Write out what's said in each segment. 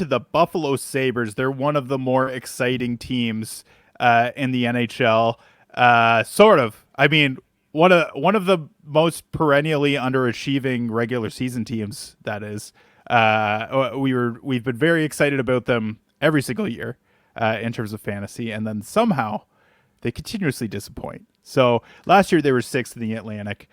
to the Buffalo Sabres. They're one of the more exciting teams in the NHL. Sort of. I mean, one of the most perennially underachieving regular season teams. That is, we've been very excited about them every single year in terms of fantasy, and then somehow they continuously disappoint. So last year they were sixth in the Atlantic,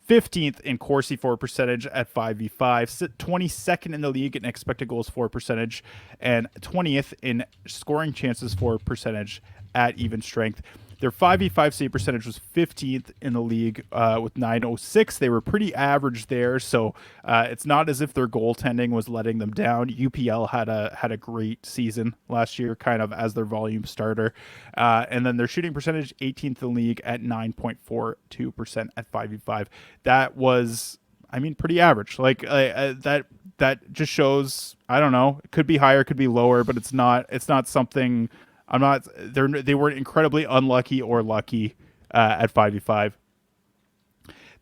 15th in Corsi for percentage at 5v5, 22nd in the league in expected goals for percentage, and 20th in scoring chances for percentage at even strength. Their 5v5 save percentage was 15th in the league with 906. They were pretty average there, so it's not as if their goaltending was letting them down. UPL had a great season last year, kind of as their volume starter. And then their shooting percentage, 18th in the league at 9.42% at 5v5. That was, I mean, pretty average. Like that just shows, I don't know, it could be higher, could be lower, but it's not something. I'm not. They weren't incredibly unlucky or lucky at 5v5.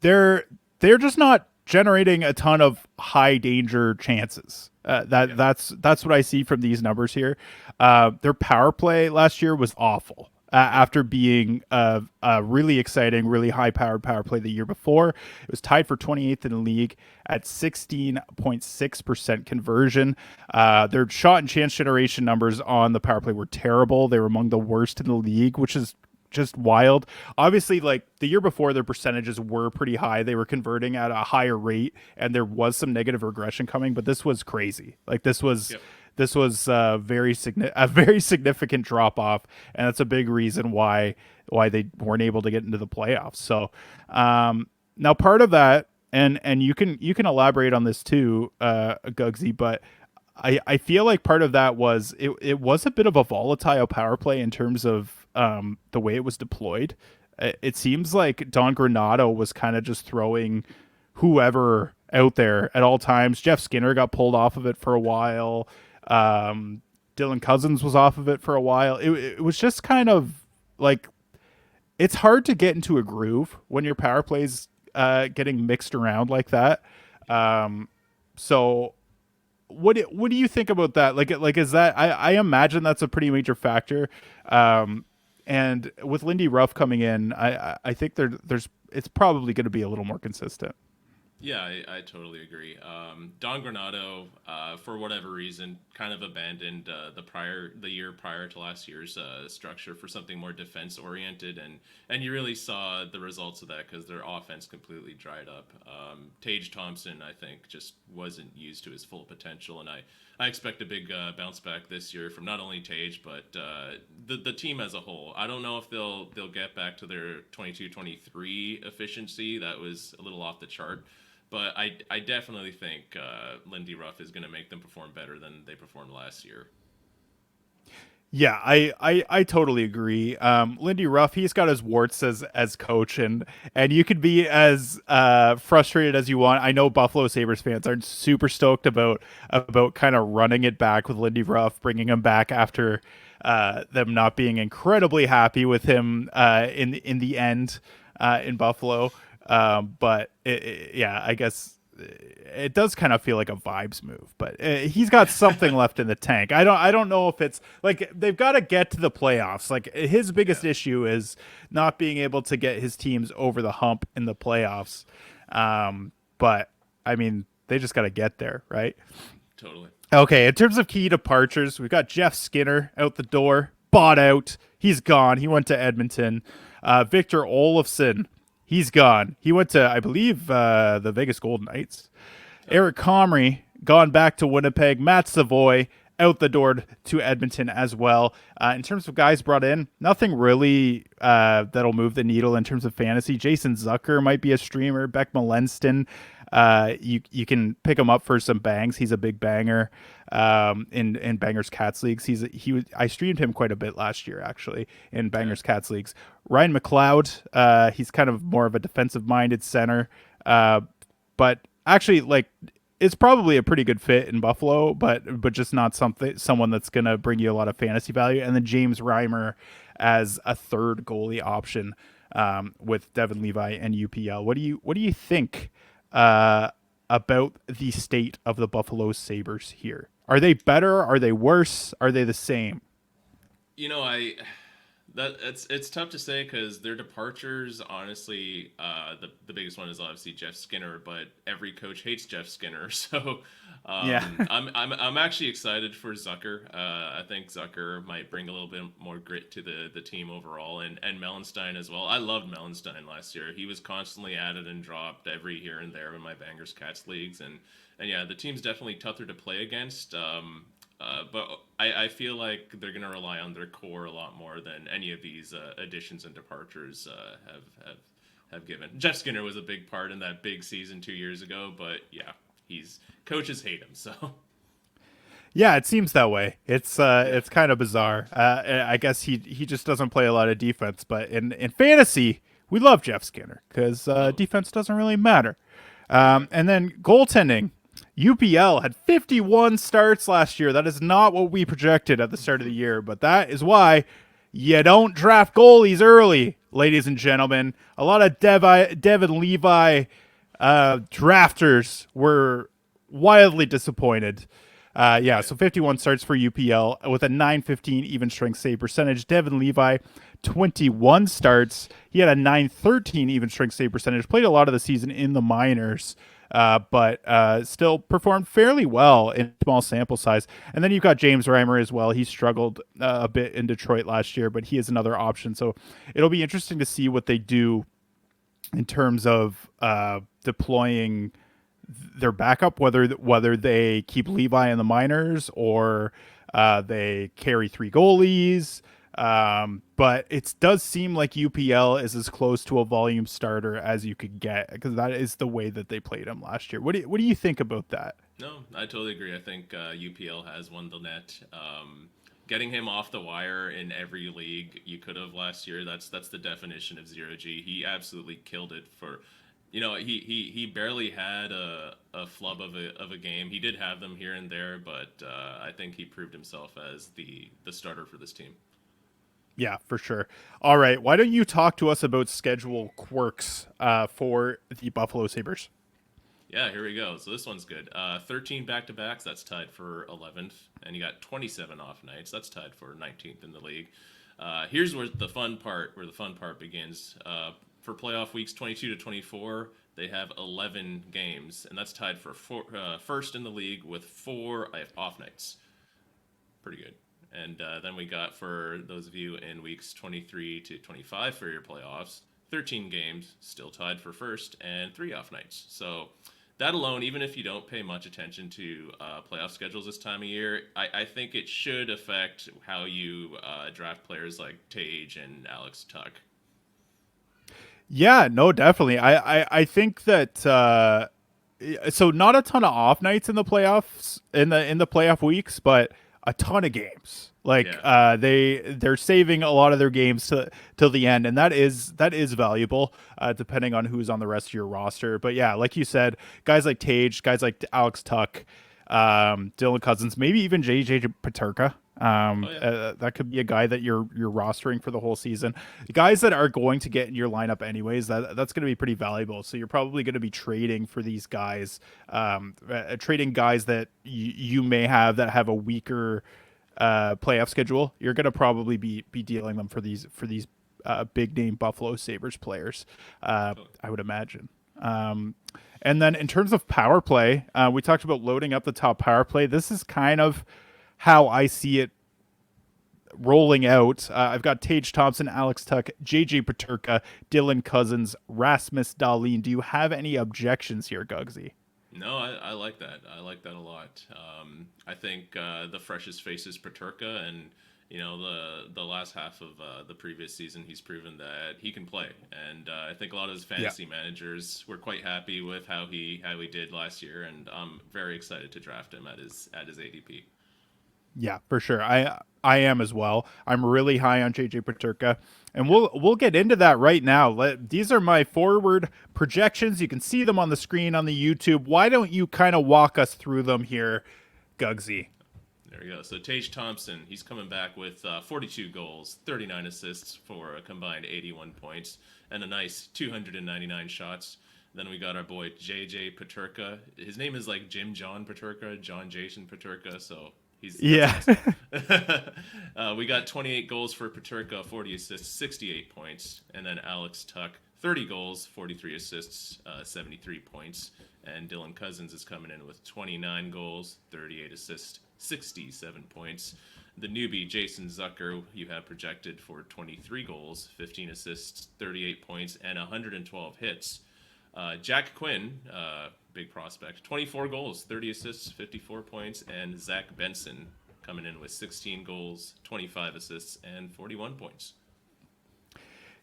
They're just not generating a ton of high danger chances. That's what I see from these numbers here. Their power play last year was awful. After being a really exciting, really high-powered power play the year before, it was tied for 28th in the league at 16.6% conversion. Their shot and chance generation numbers on the power play were terrible. They were among the worst in the league, which is just wild. Obviously, like the year before, their percentages were pretty high. They were converting at a higher rate, and there was some negative regression coming. But this was crazy. Like this was. Yep. This was a very significant drop off, and that's a big reason why they weren't able to get into the playoffs. So now part of that, and you can elaborate on this too, Gugsy, but I feel like part of that was it was a bit of a volatile power play in terms of the way it was deployed. It seems like Don Granato was kind of just throwing whoever out there at all times. Jeff Skinner got pulled off of it for a while. Dylan Cozens was off of it for a while. It was just kind of like, it's hard to get into a groove when your power plays getting mixed around like that. So what do you think about that? Like is that, I imagine that's a pretty major factor. And with Lindy Ruff coming in, I think there's it's probably going to be a little more consistent. Yeah, I totally agree. Don Granato, for whatever reason, kind of abandoned the year prior to last year's structure for something more defense oriented, and you really saw the results of that because their offense completely dried up. Tage Thompson, I think, just wasn't used to his full potential, and I expect a big bounce back this year from not only Tage but the team as a whole. I don't know if they'll get back to their 22-23 efficiency. That was a little off the chart. But I definitely think Lindy Ruff is going to make them perform better than they performed last year. Yeah, I totally agree. Lindy Ruff, he's got his warts as coach, and you could be as frustrated as you want. I know Buffalo Sabres fans aren't super stoked about kind of running it back with Lindy Ruff, bringing him back after them not being incredibly happy with him in the end in Buffalo. But yeah, I guess it does kind of feel like a vibes move, but he's got something left in the tank. I don't know if it's like they've got to get to the playoffs. Like his biggest issue is not being able to get his teams over the hump in the playoffs. But I mean, they just got to get there, right? Totally. Okay. In terms of key departures, we've got Jeff Skinner out the door, bought out. He's gone. He went to Edmonton. Victor Olofsson, he's gone. He went to, I believe, the Vegas Golden Knights. Eric Comrie gone back to Winnipeg. Matt Savoy out the door to Edmonton as well. In terms of guys brought in, nothing really that'll move the needle in terms of fantasy. Jason Zucker might be a streamer. Beck Malenston, you can pick him up for some bangs. He's a big banger in Bangers Cats leagues. I streamed him quite a bit last year actually in Bangers Cats leagues. Ryan McLeod, he's kind of more of a defensive minded center, but actually like it's probably a pretty good fit in Buffalo, but just not someone that's gonna bring you a lot of fantasy value. And then James Reimer as a third goalie option with Devin Levi and UPL. What do you think about the state of the Buffalo Sabres here? Are they better? Are they worse? Are they the same? You know, I that it's tough to say because their departures, honestly, the biggest one is obviously Jeff Skinner, but every coach hates Jeff Skinner. So Yeah. I'm actually excited for Zucker. I think Zucker might bring a little bit more grit to the team overall, and Mellenstein as well. I loved Mellenstein last year. He was constantly added and dropped every here and there in my Bangers Cats leagues, and yeah, the team's definitely tougher to play against. But I feel like they're going to rely on their core a lot more than any of these additions and departures have given. Jeff Skinner was a big part in that big season 2 years ago, but yeah, he's coaches hate him. So Yeah, it seems that way. yeah, It's kind of bizarre. I guess he just doesn't play a lot of defense, but in fantasy, we love Jeff Skinner because oh defense doesn't really matter. yeah, And then goaltending, UPL had 51 starts last year. That is not what we projected at the start of the year, but that is why you don't draft goalies early, ladies and gentlemen. A lot of Devin Levi drafters were wildly disappointed. Yeah, yeah. so 51 starts for UPL with a 915 even strength save percentage. Devin Levi, 21 starts. He had a 913 even strength save percentage. Played a lot of the season in the minors, but still performed fairly well in small sample size. And then you've got James Reimer as well. He struggled a bit in Detroit last year, but he is another option. So it'll be interesting to see what they do in terms of deploying their backup, whether they keep Levi in the minors or they carry three goalies. But it does seem like UPL is as close to a volume starter as you could get because that is the way that they played him last year. What do you think about that? No, I totally agree. I think UPL has won the net. Getting him off the wire in every league you could have last year, that's the definition of zero G. He absolutely killed it for, he barely had a flub of a game. He did have them here and there, but I think he proved himself as the starter for this team. Yeah, for sure. All right, why don't you talk to us about schedule quirks for the Buffalo Sabres? Yeah, here we go. So this one's good. 13 back-to-backs, that's tied for 11th. And you got 27 off nights, that's tied for 19th in the league. Here's where the fun part begins. For playoff weeks 22 to 24, they have 11 games, and that's tied for first in the league with four off nights. Pretty good. And then we got for those of you in weeks 23 to 25 for your playoffs, 13 games, still tied for first, and three off nights. So that alone, even if you don't pay much attention to playoff schedules this time of year, I think it should affect how you draft players like Tage and Alex Tuch. Yeah, no, definitely. I think that so not a ton of off nights in the playoffs in the playoff weeks, but a ton of games. Like Yeah. they're saving a lot of their games till the end, and that is valuable depending on who's on the rest of your roster. But yeah, like you said, guys like Tage, guys like Alex Tuch, Dylan Cozens, maybe even JJ Peterka. Oh yeah. That could be a guy that you're rostering for the whole season. Guys that are going to get in your lineup anyways. That's going to be pretty valuable. So you're probably going to be trading for these guys, trading guys that you may have that have a weaker playoff schedule. You're going to probably be dealing them for these big name Buffalo Sabres players. Totally. I would imagine. And then in terms of power play, we talked about loading up the top power play. This is kind of how I see it rolling out. I've got Tage Thompson, Alex Tuch, JJ Peterka, Dylan Cozens, Rasmus Dahlin. Do you have any objections here, Gugsy? No, I like that. I like that a lot. I think the freshest face is Peterka, and the last half of the previous season, he's proven that he can play. And I think a lot of his Yeah. fantasy managers were quite happy with how he did last year, and I'm very excited to draft him at his ADP. Yeah, for sure. I am as well. I'm really high on JJ Paterka, and we'll get into that right now. These are my forward projections. You can see them on the screen on the YouTube. Why don't you kind of walk us through them here, Gugsy? There we go. So Tage Thompson, he's coming back with 42 goals, 39 assists for a combined 81 points, and a nice 299 shots. Then we got our boy JJ Peterka. His name is like Jim John Peterka, John Jason Peterka. So that's Yeah. awesome. We got 28 goals for Peterka, 40 assists, 68 points, and then Alex Tuch, 30 goals, 43 assists, 73 points, and Dylan Cozens is coming in with 29 goals, 38 assists, 67 points. The newbie Jason Zucker you have projected for 23 goals, 15 assists, 38 points, and 112 hits. Jack Quinn, big prospect, 24 goals, 30 assists, 54 points, and Zach Benson coming in with 16 goals, 25 assists, and 41 points.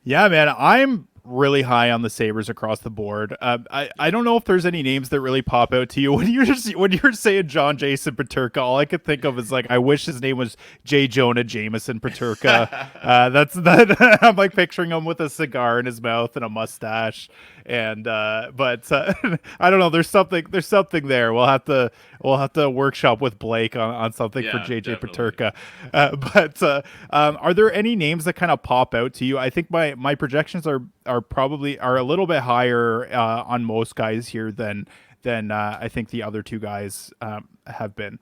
Yeah, man, I'm really high on the Sabres across the board. I don't know if there's any names that really pop out to you when you're saying John Jason Peterka. All I could think of is like I wish his name was J. Jonah Jameson Peterka. That's that. I'm like picturing him with a cigar in his mouth and a mustache. And but I don't know. There's something there. We'll have to workshop with Blake on something for Yeah, JJ definitely. Peterka. But are there any names that kind of pop out to you? I think my projections are probably a little bit higher on most guys here than I think the other two guys have been.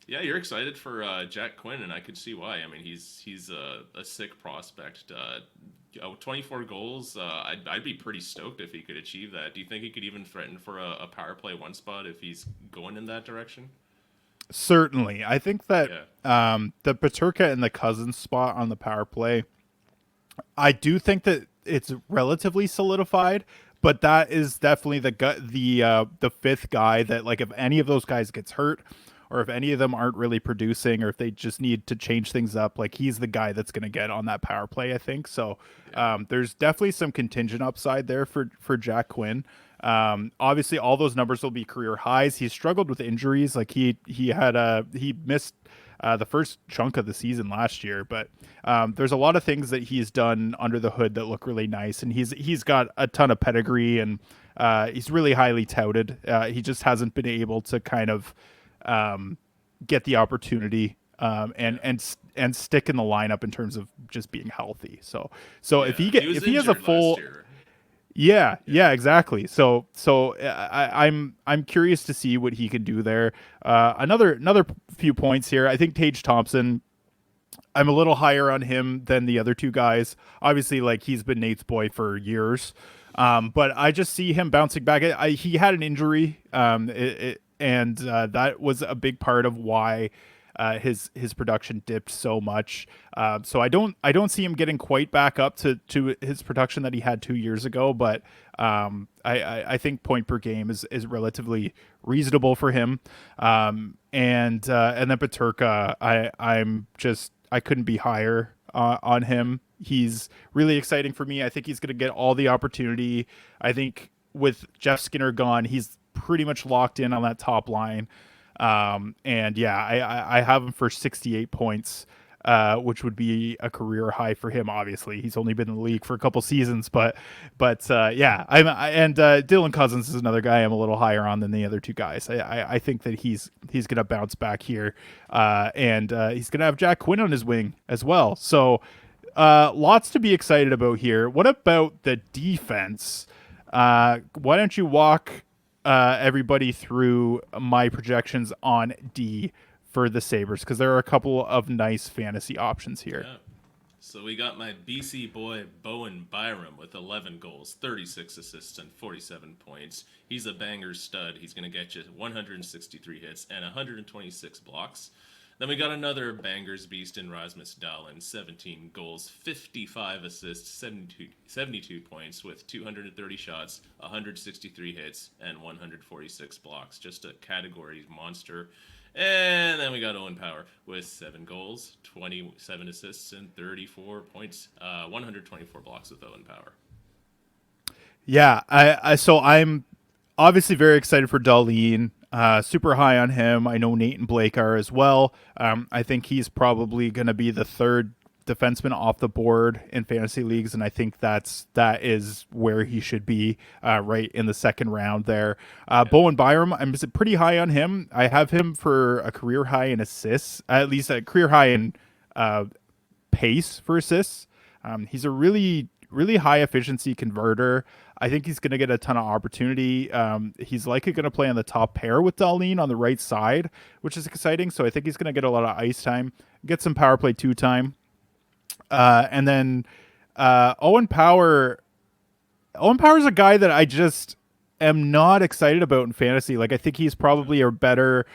Yeah, you're excited for Jack Quinn, and I could see why. I mean, he's a sick prospect. 24 goals. I'd be pretty stoked if he could achieve that. Do you think he could even threaten for a power play one spot if he's going in that direction? Certainly, I think that Yeah. the Paterka and the Cousins spot on the power play, I do think that it's relatively solidified. But that is definitely the fifth guy that like if any of those guys gets hurt, or if any of them aren't really producing, or if they just need to change things up, like he's the guy that's going to get on that power play. I think so. Yeah. There's definitely some contingent upside there for Jack Quinn. Obviously, all those numbers will be career highs. He struggled with injuries, like he missed the first chunk of the season last year, but there's a lot of things that he's done under the hood that look really nice, and he's got a ton of pedigree, and he's really highly touted. He just hasn't been able to kind of get the opportunity Yeah. and stick in the lineup in terms of just being healthy. So Yeah. He was if he has a injured last full year. yeah, Yeah. yeah, exactly. I'm curious to see what he can do there. Another few points here. I think Tage Thompson. I'm a little higher on him than the other two guys. Obviously, like he's been Nate's boy for years, but I just see him bouncing back. He had an injury, and that was a big part of why his production dipped so much. So I don't see him getting quite back up to his production that he had 2 years ago. But I think point per game is relatively reasonable for him. And then Paterka, I couldn't be higher on him. He's really exciting for me. I think he's going to get all the opportunity. I think with Jeff Skinner gone, he's pretty much locked in on that top line. And yeah, I have him for 68 points, which would be a career high for him. Obviously, he's only been in the league for a couple seasons, but yeah, and Dylan Cozens is another guy I'm a little higher on than the other two guys. I think that he's gonna bounce back here, and he's gonna have Jack Quinn on his wing as well. So lots to be excited about here. What about the defense? Why don't you walk everybody through my projections on D for the Sabres? Because there are a couple of nice fantasy options here. Yeah. So we got my BC boy Bowen Byram with 11 goals, 36 assists, and 47 points. He's a banger stud. He's going to get you 163 hits and 126 blocks. Then we got another bangers beast in Rasmus Dahlin, 17 goals, 55 assists, 72 points with 230 shots, 163 hits, and 146 blocks. Just a category monster. And then we got Owen Power with 7 goals, 27 assists, and 34 points. 124 blocks with Owen Power. Yeah, so I'm obviously very excited for Dahlin. Super high on him. I know Nate and Blake are as well. I think he's probably going to be the third defenseman off the board in fantasy leagues, and I think that is where he should be, right in the second round there. Yeah. Bowen Byram, I'm pretty high on him. I have him for a career high in assists, at least a career high in pace for assists. He's a really, really high efficiency converter. I think he's going to get a ton of opportunity. He's likely going to play on the top pair with Dahlin on the right side, which is exciting. So I think he's going to get a lot of ice time, get some power play 2 time. And then Owen Power. Owen Power's a guy that I just am not excited about in fantasy. Like I think he's probably a better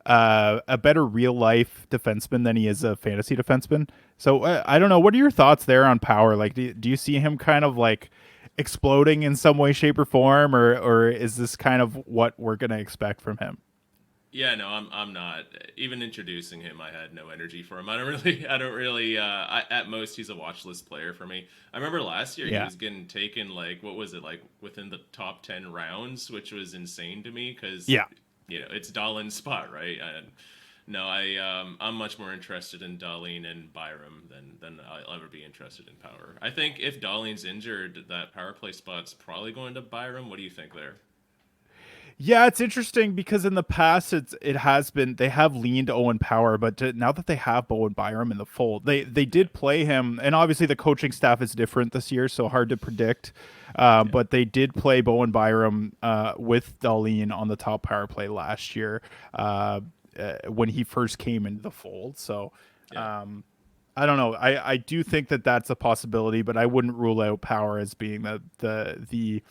real life defenseman than he is a fantasy defenseman. So I don't know. What are your thoughts there on Power? Like, do you see him kind of like exploding in some way, shape, or form, or is this kind of what we're gonna expect from him? Yeah, no, I'm not. Even introducing him, I had no energy for him. I don't really. At most, he's a watch list player for me. I remember last year he Yeah. was getting taken like what was it like within the top 10 rounds, which was insane to me because Yeah. it's Dahlin's spot, right? And no, I'm much more interested in Dahlin and Byram than I'll ever be interested in Power. I think if Dahlin's injured, that power play spot's probably going to Byram. What do you think there? Yeah, it's interesting because in the past it has been they have leaned Owen Power, but now that they have Bowen Byram in the fold, they Yeah, did play him, and obviously the coaching staff is different this year, so hard to predict. yeah, But they did play Bowen Byram with Darlene on the top power play last year when he first came into the fold. So yeah. um, I don't know. I do think that that's a possibility, but I wouldn't rule out Power as being the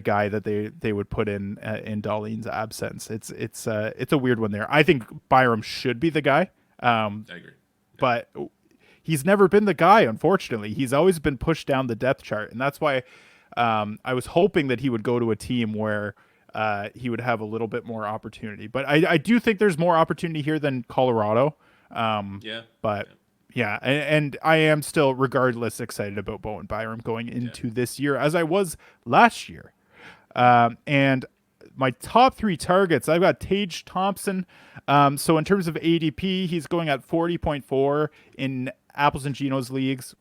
guy that they would put in Darlene's absence. It's a weird one there. I think Byram should be the guy, I agree. Yeah, but he's never been the guy. Unfortunately, he's always been pushed down the depth chart, and that's why I was hoping that he would go to a team where he would have a little bit more opportunity. But I do think there's more opportunity here than Colorado. yeah, But yeah. yeah, and I am still, regardless, excited about Bowen Byram going Yeah. into this year, as I was last year. Hmm. And my top three targets, I've got Tage Thompson. So in terms of ADP, he's going at 40.4 in Apples and Genos leagues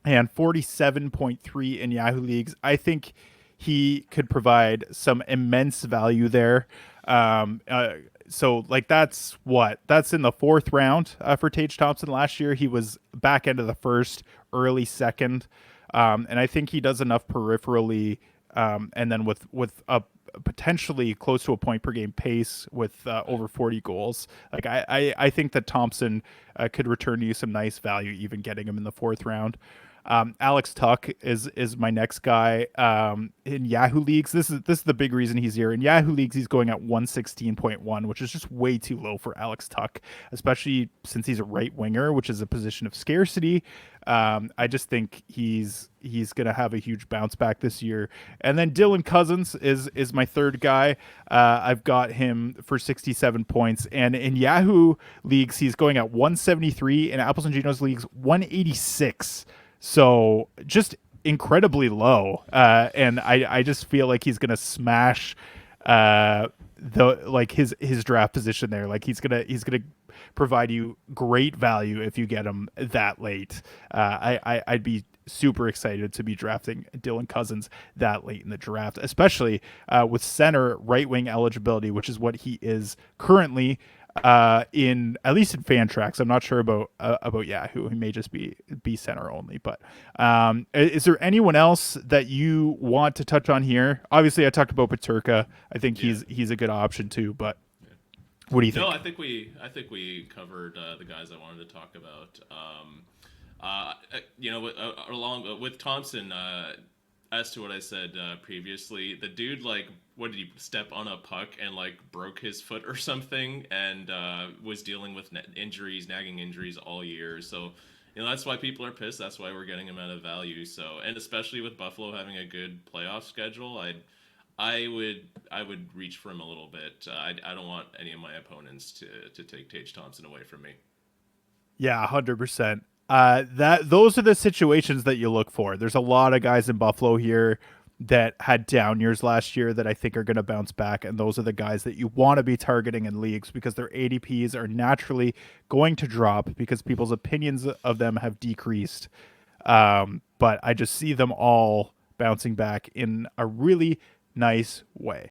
and 47.3 in Yahoo leagues. I think he could provide some immense value there. So like that's in the fourth round for Tage Thompson last year. He was back end of the first, early second, and I think he does enough peripherally, and then with a potentially close to a point per game pace with over 40 goals. Like I think that Thompson could return you some nice value, even getting him in the fourth round. Alex Tuch is my next guy in Yahoo leagues. This is the big reason he's here. In Yahoo leagues, he's going at 116.1, which is just way too low for Alex Tuch, especially since he's a right winger, which is a position of scarcity. I just think he's gonna have a huge bounce back this year. And then Dylan Cozens is my third guy. I've got him for 67 points, and in Yahoo leagues, he's going at 173. In Apples and Genos leagues, 186. So just incredibly low. And I just feel like he's gonna smash the like his draft position there. Like he's gonna provide you great value if you get him that late. I'd be super excited to be drafting Dylan Cozens that late in the draft, especially with center right wing eligibility, which is what he is currently in at least in fan tracks. I'm not sure about Yahoo. He may just be center only. But is there anyone else that you want to touch on here? Obviously, I talked about Peterka. I think Yeah. he's a good option too. But Yeah. what do you No, think? I think we covered the guys I wanted to talk about. Along with Thompson, as to what I said previously, the dude like what did he step on a puck and like broke his foot or something, and was dealing with injuries, nagging injuries all year. So that's why people are pissed. That's why we're getting him out of value. So and especially with Buffalo having a good playoff schedule, I would reach for him a little bit. I don't want any of my opponents to take Tage Thompson away from me. Yeah, 100%. That those are the situations that you look for. There's a lot of guys in Buffalo here that had down years last year that I think are going to bounce back, and those are the guys that you want to be targeting in leagues because their ADPs are naturally going to drop because people's opinions of them have decreased. But I just see them all bouncing back in a really nice way.